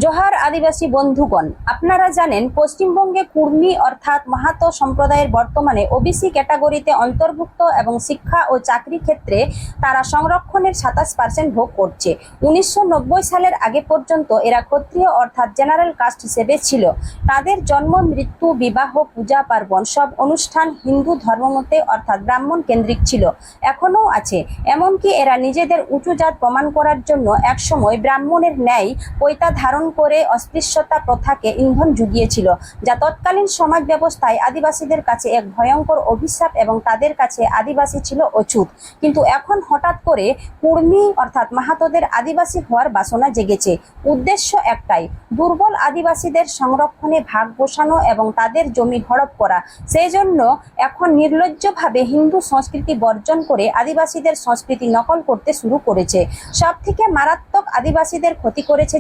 জোহার আদিবাসী বন্ধুগণ, আপনারা জানেন পশ্চিমবঙ্গে কুর্মী অর্থাৎ মাহাতো সম্প্রদায়ের বর্তমানে ওবিসি ক্যাটাগরিতে অন্তর্ভুক্ত এবং শিক্ষা ও চাকরি ক্ষেত্রে তারা সংরক্ষণের 27% ভোগ করছে। 1990 সালের আগে পর্যন্ত এরা ক্ষত্রিয় অর্থাৎ জেনারেল কাস্ট হিসেবে ছিল। তাদের জন্ম, মৃত্যু, বিবাহ, পূজা পার্বণ সব অনুষ্ঠান হিন্দু ধর্মমতে অর্থাৎ ব্রাহ্মণ কেন্দ্রিক ছিল, এখনও আছে। এমনকি এরা নিজেদের উঁচু জাত প্রমাণ করার জন্য একসময় ব্রাহ্মণের ন্যায় পৈতা ধারণ করে অস্পৃশ্যতা প্রথাকে ইন্ধন জুগিয়েছিল, যা তৎকালীন সমাজ ব্যবস্থায় আদিবাসীদের কাছে এক ভয়ঙ্কর অভিশাপ এবং তাদের কাছে আদিবাসী ছিল অচ্যুত। কিন্তু এখন হঠাৎ করে কুর্মী অর্থাৎ মাহাতোদের আদিবাসী হওয়ার বাসনা জেগেছে। উদ্দেশ্য একটাই, দুর্বল আদিবাসীদের সংরক্ষণে ভাগ বসানো এবং তাদের জমি হড়প করা। সেই জন্য এখন নির্লজ্জভাবে হিন্দু সংস্কৃতি বর্জন করে আদিবাসীদের সংস্কৃতি নকল করতে শুরু করেছে। সব থেকে মারাত্মক আদিবাসীদের ক্ষতি করেছে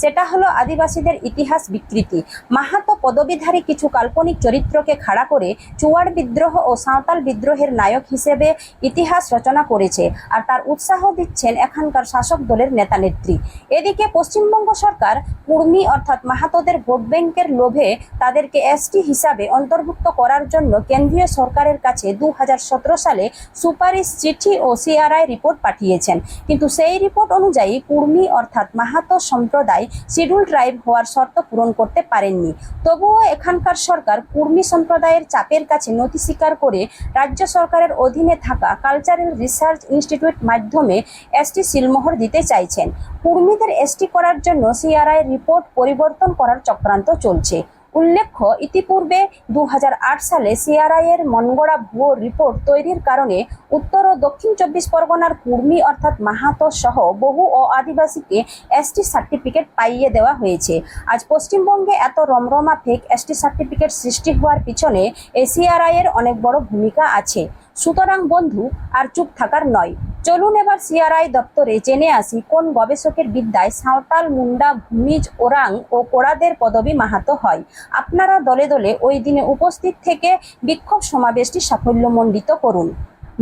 সেটা হলো আদিবাসীদের ইতিহাস বিকৃতি। মাহাতো পদবীধারী কিছু কাল্পনিক চরিত্রকে খাড়া করে চুয়াড় বিদ্রোহ ও সাঁওতাল বিদ্রোহের নায়ক হিসেবে ইতিহাস রচনা করেছে, আর তার উৎসাহ দিচ্ছেন এখানকার শাসক দলের নেতা নেত্রী। এদিকে পশ্চিমবঙ্গ সরকার কুর্মী অর্থাৎ মাহাতোদের ভোট ব্যাংকের লোভে তাদেরকে এসটি হিসাবে অন্তর্ভুক্ত করার জন্য কেন্দ্রীয় সরকারের কাছে 2017 সালে সুপারিশ চিঠি ও সিআরআই রিপোর্ট পাঠিয়েছেন। কিন্তু সেই রিপোর্ট অনুযায়ী কুর্মী অর্থাৎ মাহাতো সম্প্রদায় শিডিউল ট্রাইব হওয়ার শর্ত পূরণ করতে পারেননি। তবুও এখানকার সরকার কুর্মী সম্প্রদায়ের চাপের কাছে নথি স্বীকার করে রাজ্য সরকারের অধীনে থাকা কালচারাল রিসার্চ ইনস্টিটিউট মাধ্যমে এসটি সিলমোহর দিতে চাইছেন। কুর্মীদের এসটি করার জন্য সিআরআই রিপোর্ট পরিবর্তন করার চক্রান্ত চলছে। উল্লেখ্য, ইতিপূর্বে 2008 সালে সিআরআই এর মনগড়া ভুয়ো রিপোর্ট তৈরির কারণে উত্তর ও দক্ষিণ 24 পরগনার কুর্মী অর্থাৎ মাহাতো সহ বহু আদিবাসীকে এসটি সার্টিফিকেট পাইয়ে দেওয়া হয়েছে। আজ পশ্চিমবঙ্গে এত রমরমা ফেক এসটি সার্টিফিকেট সৃষ্টি হওয়ার পিছনে এই সিআরআই এর অনেক বড় ভূমিকা আছে। সুতরাং বন্ধু, আর চুপ থাকার নয়, চলুন এবার সিআরআই দপ্তরে জেনে আসি কোন গবেষকের বিদ্যায় সাঁওতাল, মুন্ডা, ভূমিজ, ওরাং ও কোড়াদের পদবী মাহাতো হয়। আপনারা দলে দলে ওই দিনে উপস্থিত থেকে বিক্ষোভ সমাবেশটি সাফল্যমণ্ডিত করুন।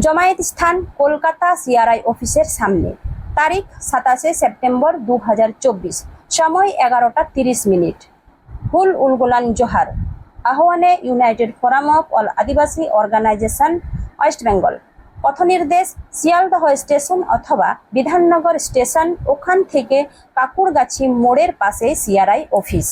জমায়েত স্থান কলকাতা সিআরআই অফিসের সামনে। তারিখ 27 সেপ্টেম্বর 2024। সময় 11:30। হুল উলগুলান জোহার। আহ্বানে united forum of all Adivasi organisation West Bengal. পথনির্দেশ শিয়ালদহ স্টেশন অথবা বিধাননগর স্টেশন, ওখান থেকে কাকুরগাছি মোড়ের পাশে সিআরআই অফিস।